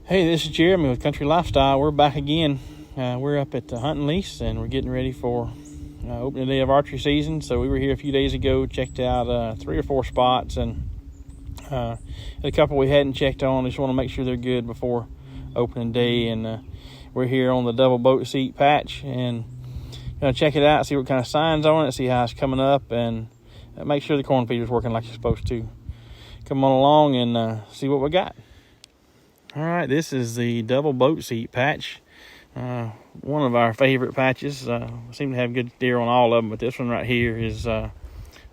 Hey, this is Jeremy with Country Lifestyle. We're back again. We're up at the hunting lease and we're getting ready for opening day of archery season. So we were here a few days ago, checked out 3 or 4 spots, and a couple we hadn't checked on. Just want to make sure they're good before opening day. And we're here on the double boat seat patch and gonna check it out, see what kind of signs on it, see how it's coming up, and make sure the corn feeder's working like it's supposed to. Come on along and see what we got. All right, this is the double boat seat patch. One of our favorite patches. We seem to have good deer on all of them, but this one right here is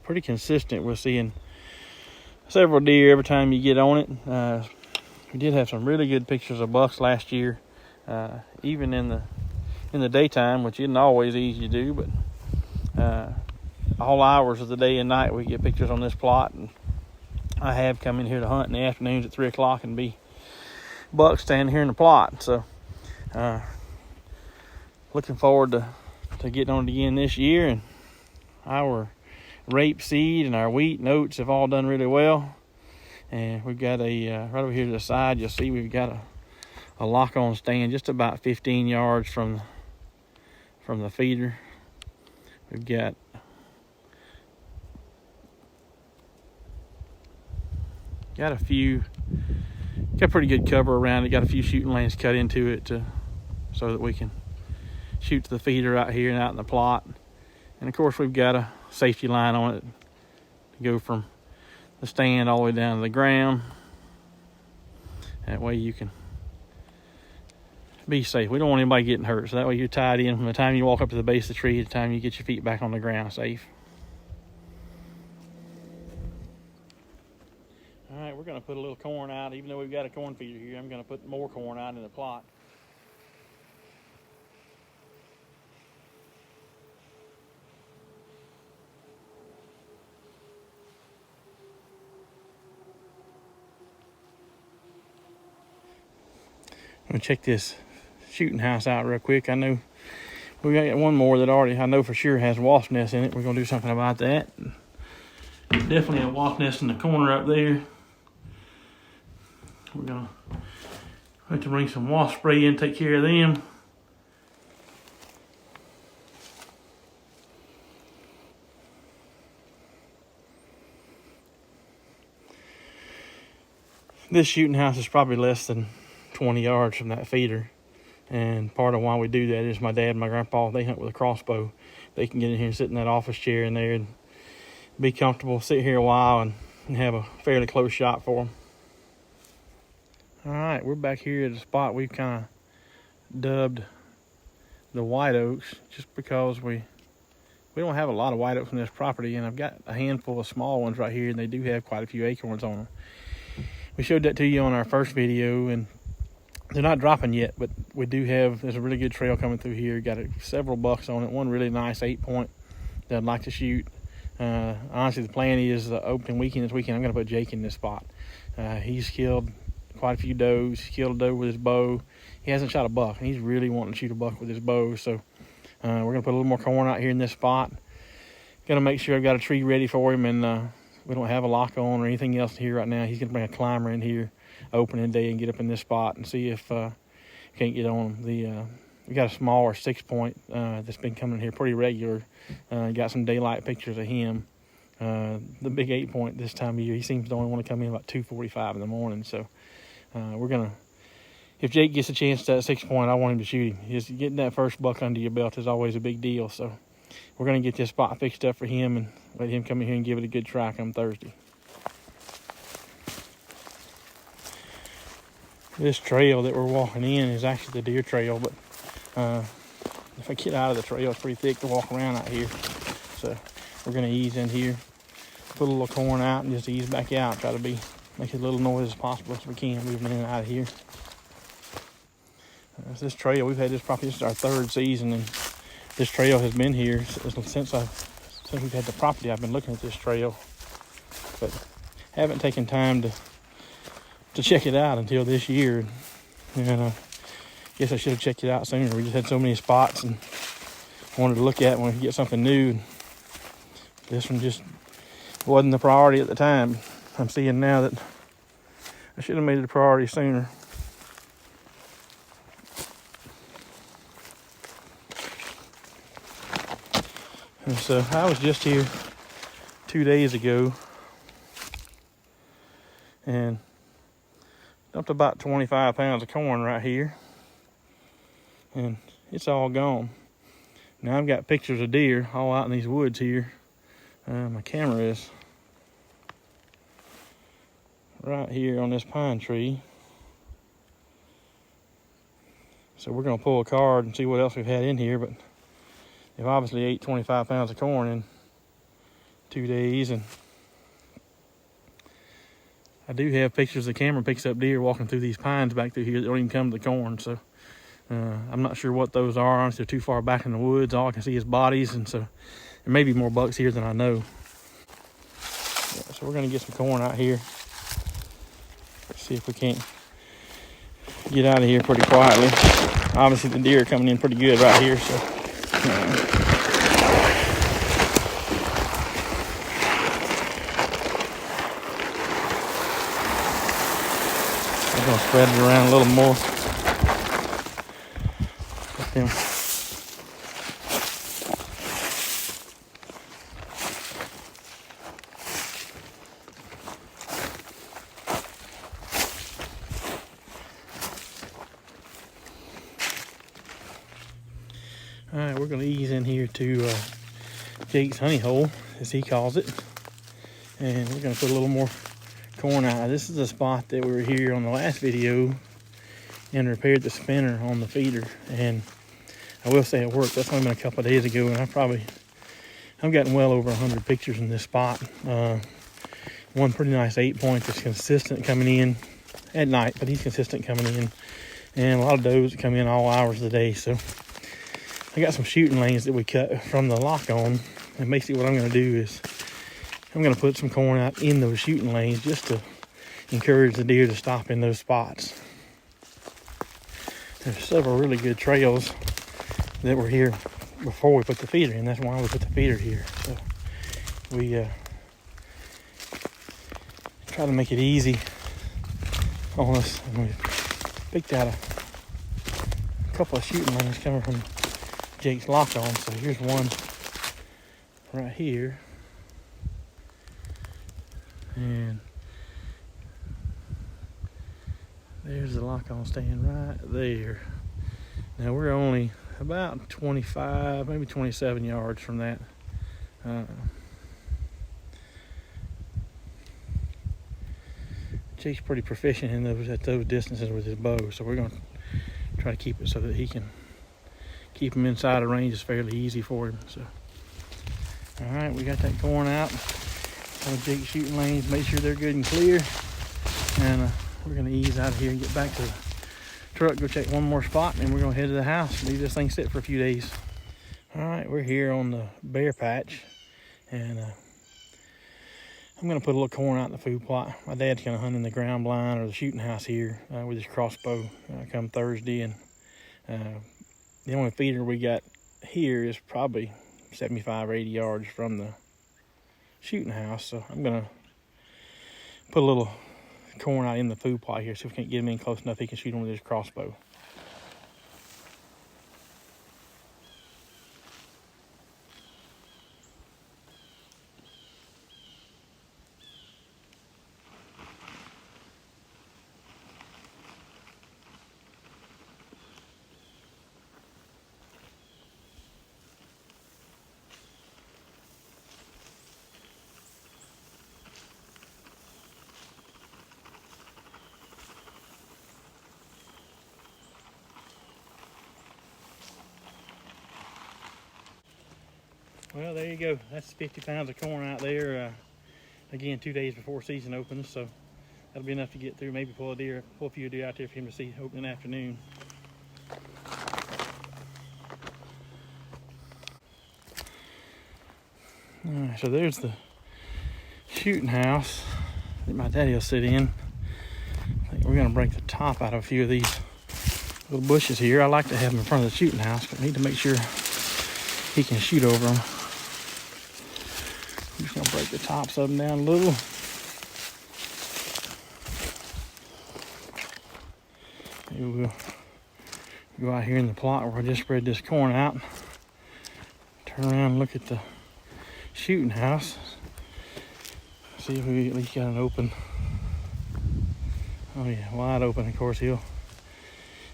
pretty consistent. We're seeing several deer every time you get on it. We did have some really good pictures of bucks last year, even in the daytime, which isn't always easy to do, but all hours of the day and night we get pictures on this plot. And I have come in here to hunt in the afternoons at 3 o'clock and be bucks standing here in the plot. So looking forward to getting on it again this year. And our rapeseed and our wheat and oats have all done really well. And we've got a right over here to the side, you'll see we've got a lock-on stand just about 15 yards from the feeder. We've got pretty good cover around it. Got a few shooting lanes cut into it so that we can shoot to the feeder out here and out in the plot. And of course we've got a safety line on it to go from the stand all the way down to the ground. That way you can be safe. We don't want anybody getting hurt, so that way you're tied in from the time you walk up to the base of the tree to the time you get your feet back on the ground safe. All right, we're going to put a little corn out. Even though we've got a corn feeder here, I'm going to put more corn out in the plot. I'm going to check this shooting house out real quick. I know we got one more that I know for sure has wasp nest in it. We're going to do something about that. Definitely a wasp nest in the corner up there. We're going to have to bring some wasp spray in, take care of them. This shooting house is probably less than 20 yards from that feeder. And part of why we do that is my dad and my grandpa, they hunt with a crossbow. They can get in here and sit in that office chair in there and be comfortable, sit here a while and have a fairly close shot for them. All right, we're back here at a spot we've kind of dubbed the white oaks, just because we don't have a lot of white oaks on this property, and I've got a handful of small ones right here, and they do have quite a few acorns on them. We showed that to you on our first video, and they're not dropping yet, but there's a really good trail coming through here. Got several bucks on it, one really nice 8-point that I'd like to shoot. Honestly, the plan is the opening weekend this weekend, I'm going to put Jake in this spot. He's killed quite a few does. He killed a doe with his bow. He hasn't shot a buck, and he's really wanting to shoot a buck with his bow. So we're going to put a little more corn out here in this spot. Going to make sure I've got a tree ready for him, and we don't have a lock on or anything else here right now. He's going to bring a climber in here opening day and get up in this spot and see if we can't get on him. We got a smaller 6-point that's been coming here pretty regular. Got some daylight pictures of him. The big 8-point this time of year, he seems to only want to come in about 2:45 in the morning. So we're going to, if Jake gets a chance to that 6-point, I want him to shoot him. Just getting that first buck under your belt is always a big deal. So we're going to get this spot fixed up for him and let him come in here and give it a good try come Thursday. This trail that we're walking in is actually the deer trail, but if I get out of the trail, it's pretty thick to walk around out here. So we're going to ease in here, put a little corn out, and just ease back out. Try to make as little noise as possible as we can moving in and out of here. This trail, we've had this property, this is our 3rd season, and this trail has been here since we've had the property. I've been looking at this trail, but haven't taken time to check it out until this year. And I guess I should have checked it out sooner. We just had so many spots and wanted to look at when we get something new. This one just wasn't the priority at the time. I'm seeing now that I should have made it a priority sooner. And so I was just here 2 days ago and dumped about 25 pounds of corn right here, and it's all gone. Now I've got pictures of deer all out in these woods here. My camera is right here on this pine tree. So we're gonna pull a card and see what else we've had in here, but they've obviously ate 25 pounds of corn in 2 days. And I do have pictures. The camera picks up deer walking through these pines back through here that don't even come to the corn. So I'm not sure what those are. Honestly, they're too far back in the woods. All I can see is bodies, and so there may be more bucks here than I know. Yeah, so we're gonna get some corn out here. Let's see if we can't get out of here pretty quietly. Obviously the deer are coming in pretty good right here, so we're gonna spread it around a little more. Let them. All right, we're gonna ease in here to Jake's honey hole, as he calls it, and we're gonna put a little more corn out. This is the spot that we were here on the last video and repaired the spinner on the feeder, and I will say it worked. That's only been a couple of days ago, and I've gotten well over 100 pictures in this spot. One pretty nice 8-point that's consistent coming in at night, but he's consistent coming in, and a lot of does that come in all hours of the day. So I got some shooting lanes that we cut from the lock on, and basically what I'm going to do is I'm going to put some corn out in those shooting lanes just to encourage the deer to stop in those spots. There's several really good trails that were here before we put the feeder in. That's why we put the feeder here. So we try to make it easy on us, and we picked out a couple of shooting lanes coming from Jake's lock on. So here's one right here, and there's the lock on stand right there. Now we're only about 25, maybe 27 yards from that. Jake's pretty proficient in at those distances with his bow, so we're going to try to keep it so that he can keep them inside of range. Is fairly easy for him. So, all right, we got that corn out. Jake's shooting lanes, make sure they're good and clear, and we're going to ease out of here and get back to the truck, go check one more spot, and we're going to head to the house and leave this thing sit for a few days. All right, we're here on the bear patch, and I'm going to put a little corn out in the food plot. My dad's going to hunt in the ground blind or the shooting house here with his crossbow come Thursday, and the only feeder we got here is probably 75 or 80 yards from the shooting house, so I'm going to put a little corn out in the food plot here, so if we can't get him in close enough he can shoot him with his crossbow. Well, there you go. That's 50 pounds of corn out there. Again, 2 days before season opens, so that'll be enough to get through. Maybe pull a few deer out there for him to see opening afternoon. All right, so there's the shooting house that my daddy will sit in. I think we're gonna break the top out of a few of these little bushes here. I like to have them in front of the shooting house, but I need to make sure he can shoot over them. I'm just gonna break the tops of them down a little. Maybe we'll go out here in the plot where I just spread this corn out. Turn around and look at the shooting house. See if we at least got an open. Oh yeah, wide open. Of course, he'll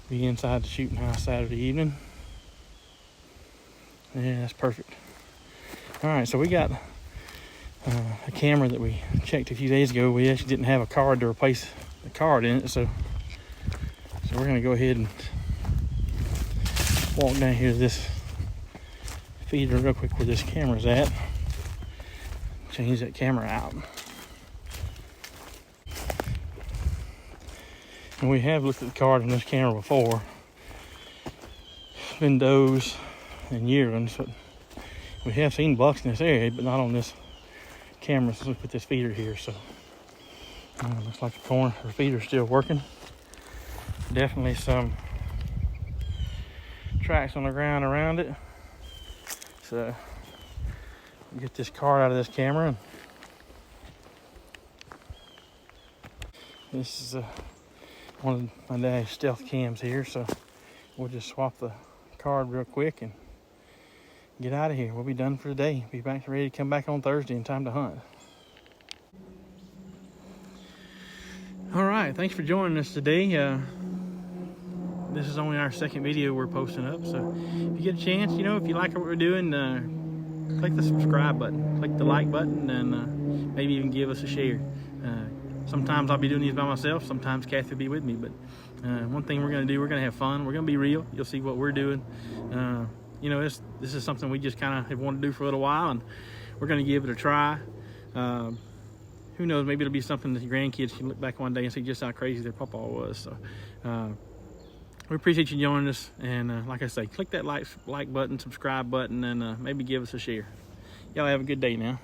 be inside the shooting house Saturday evening. Yeah, that's perfect. All right, so we got a camera that we checked a few days ago. We actually didn't have a card to replace the card in it, so we're gonna go ahead and walk down here to this feeder real quick where this camera's at. Change that camera out. And we have looked at the card in this camera before. It's been does and yearlings, but we have seen bucks in this area, but not on this camera since we put this feeder here. So looks like the corn or feeder's still working. Definitely some tracks on the ground around it. So get this card out of this camera. And this is one of my dad's stealth cams here, so we'll just swap the card real quick and get out of here. We'll be done for the day. Be back ready to come back on Thursday in time to hunt. All right, thanks for joining us today. This is only our second video we're posting up, so if you get a chance, if you like what we're doing, click the subscribe button, click the like button, and maybe even give us a share. Sometimes I'll be doing these by myself, sometimes Kathy will be with me, but one thing we're going to do, we're going to have fun, we're going to be real. You'll see what we're doing. This is something we just kind of have wanted to do for a little while, and we're going to give it a try. Who knows, maybe it'll be something that your grandkids can look back one day and see just how crazy their pawpaw was. So we appreciate you joining us, and like I say, click that like button, subscribe button, and maybe give us a share. Y'all have a good day now.